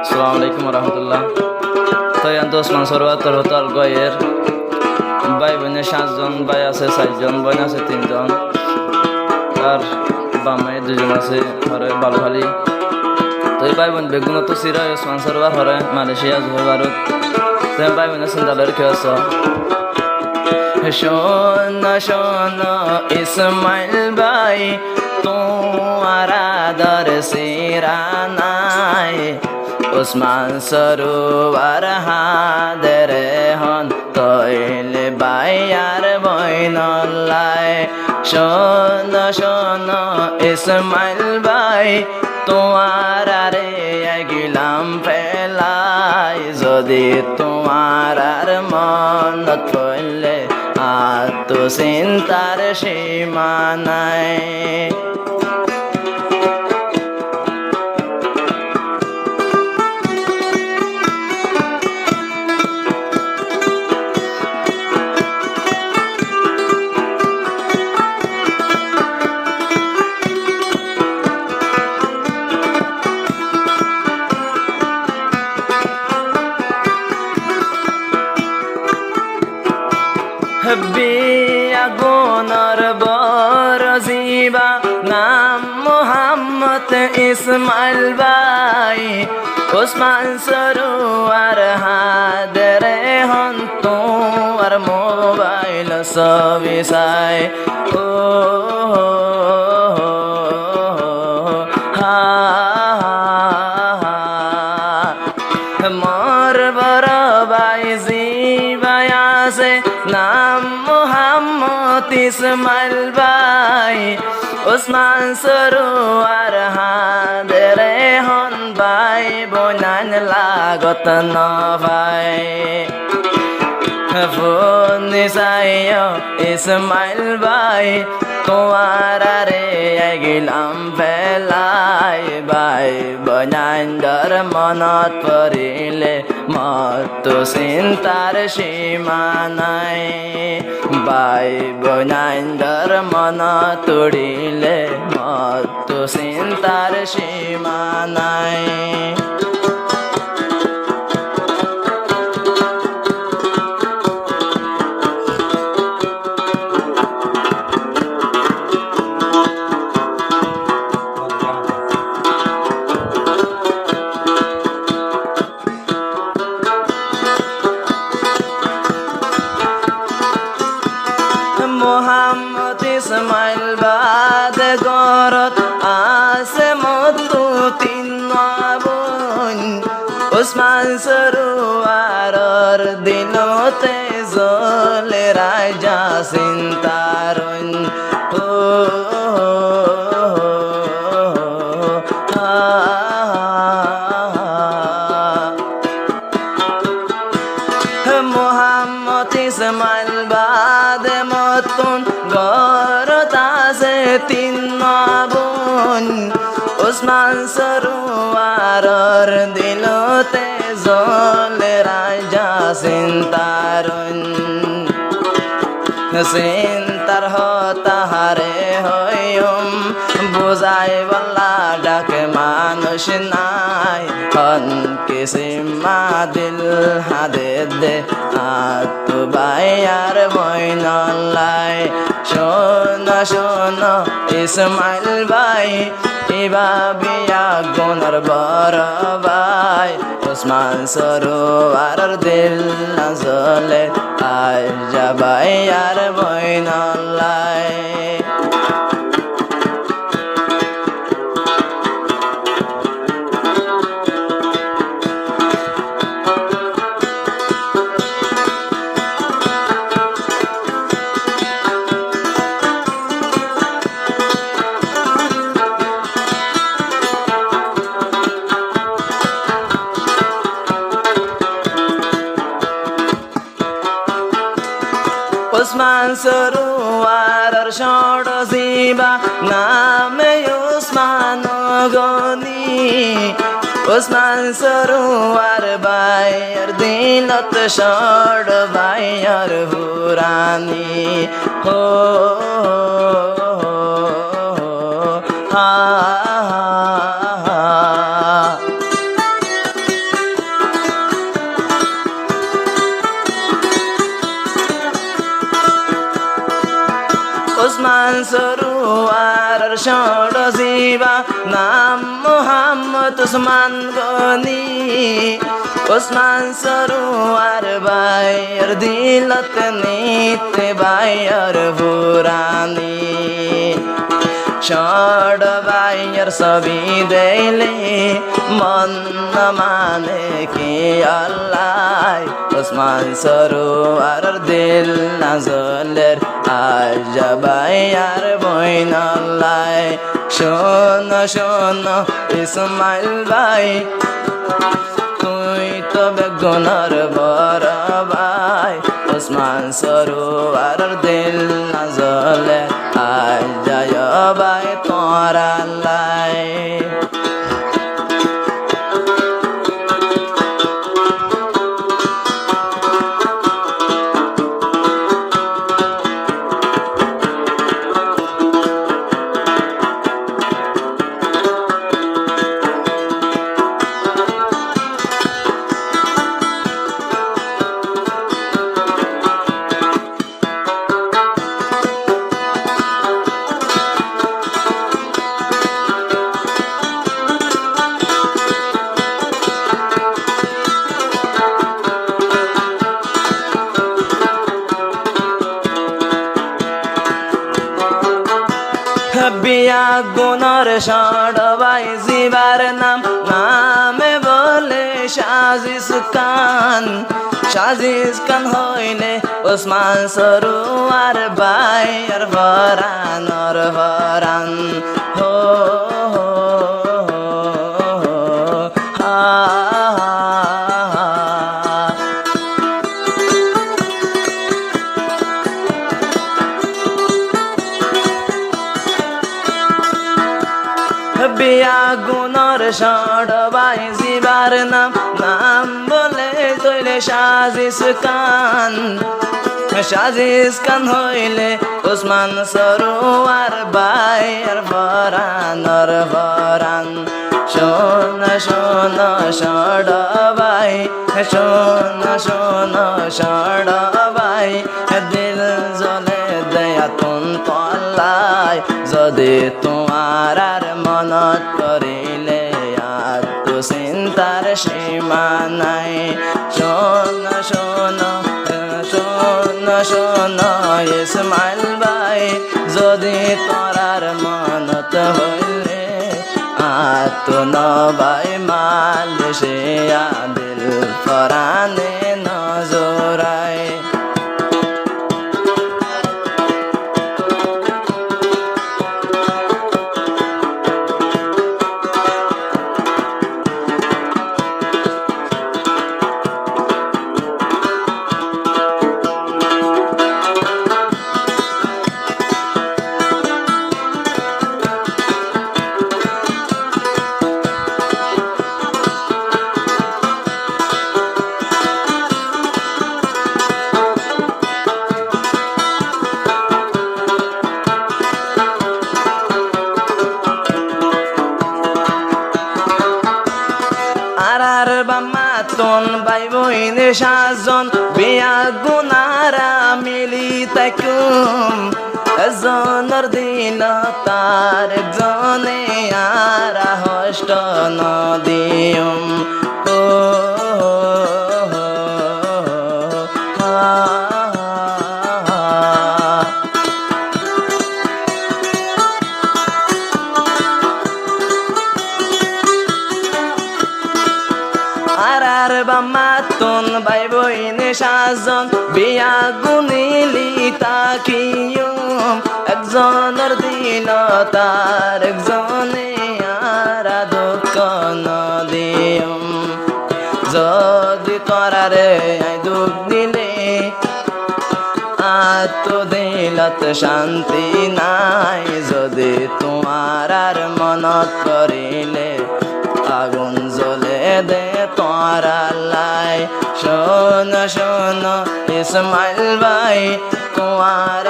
আসসালামু আলাইকুম রহমতুল্লাহ। তো ইয়ান ওসমান সরোয়ার তরহতাল গয়ের ভাই বোনের 7 জন, ভাই আছে 4 জন, বোন আছে 3 জন। আর বামে 2 জন আছে হরে বালুখালী। তো এই ভাই বোন বেগুন তো সিরা ওসমান সরোয়ার হরে মালয়েশিয়া জুহে ভারত। তো ভাই বোনের চিন্তালের কে আছো? শোনো শোনো ইসমাইল ভাই, তোমার আদর সিরা নাই। ওসমান সরোয়ার হাদরে হন তৈলে বাইয়ার বইনল্লাই। শোনো শোনো ইসমাইল ভাই, তোমার আরে গিলাম ফেলাই। যদি তোমার আর মন পড়লে তো চিন্তার সীমা নাই। বিয়া গুণর বর জিবা, নাম মোহাম্মদ ইসমাইল ভাই। ওসমান সরোয়ার হাদরে হন তোমার মোবাইল ছবি চাই। ও মোর বড় ভাই জিবাই আছে, নাম মোহাম্মদ ইসমাইল ভাই। ওসমান সরোয়ার হাদরে হন ভাই বোনান লাগত ন ভাই। ফোন চাইও ইসমাইল ভাই, তোমার আরে গিলাম ফেলাই। ভাই বনাইন্দর মনত পড়িলে মত চিন্তার সীমা নাই। ভাই বনাইন্দর মনত তুড়িলে মত চিন্তার সীমা নাই। মোহাম্মদ ইসমাইল বাদ গরত আছে মতো 3 বোন। ওসমান সরোয়ারর দিনতে জলে রাজা চিন্তারণ। ও মোহাম্মদ ইসমাইল বাদে মতন গরত আছে 3 বোন। ওসমান সরোয়ারর দিলতে জলে রাজা চিন্তারণ। চিন্তার হতাহারে হইম বুঝাই বল্লা ডাকে মানুষ নাই। হন কিসিমা দিল হাদে দে আত বাইয়ার বইনল্লাই। শোনো শোনো ইসমাইল ভাই, বিয়া গুণর বড় ভাই। ওসমান সরোয়ারর দিল না জ্বলে আজ যাবাই আর বইনল্লাই। ওসমান সরোয়ারর ষড় জিবা, নামে ওসমান গনি। ওসমান সরোয়ার বাইয়ের দিলত ষড় বাইয়ের হুরানি। হো হা সরুয়ার ষড় জীবা নাম মোহাম্মদ উসমান গনি উসমান সরুয়ার বাইর দিলত নিতে বাইর বুরানি ষড় বাইর ছবি দেইলে মন মানে কি আল্লাহ উসমান সরুয়ার দিল না জলের আজ বাইর বইন আল্লাহ শোন শোন ইসমাইল ভাই তুই তো বেগুনার বড় ভাই উসমান সরুয়ার দিল না জলে আজ যায় ভাই তোরা লাই বিয়া গুণর সড়বাই জিবার নাম নামে বলে সাজিস খান হইলে উসমান সরুয়ার বাইর ভরানর ভরান হো হো হা বিয়া গুণর সড়বাই জিবার নাম নাম বলে তৈলে সাজিস খান হইলে উসমান সরুয়ার বাইর ভরানর ভরান শোন শোন সড়বাই শোন শোন সড়বাই দিল জলে দেয়া তুন তলায় যদি তোমার আর মনত করিলে আত্মচিন্তার সীমা নাই শোন শোন শোন শোন ইসমাইল ভাই যদি তোরার মনত হইলে আত্মনবাই মাল সে দিল পরাণে নজরায় মাতন ভাই বইনে সাজন বিয়া গুনারা মিলি তাকুম এজনের দিন তার একজনে আর হষ্ট নদিয়ম ও মাতন ভাই বইনে সাজন বিয়া গুনিলি তাকিয়ম একজনের দিন তার একজনে আর দুঃখ নদিয়ম যদি তোরারে দুঃখ দিলে আত্মদিলত শান্তি নাই যদি তোমার আর মনত করিলে আগুন জ্বলে দে তোরা লাই শোন শোন ইসমাইল ভাই তোমার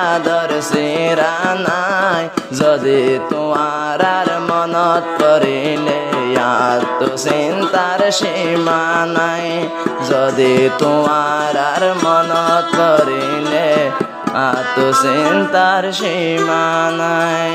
আদর সেরা নাই যদি তোমার আর মনত করিলে আত্মচিন্তার সীমা নাই যদি তোমার আর মনত করিলে আত চিন্তার সীমা নাই।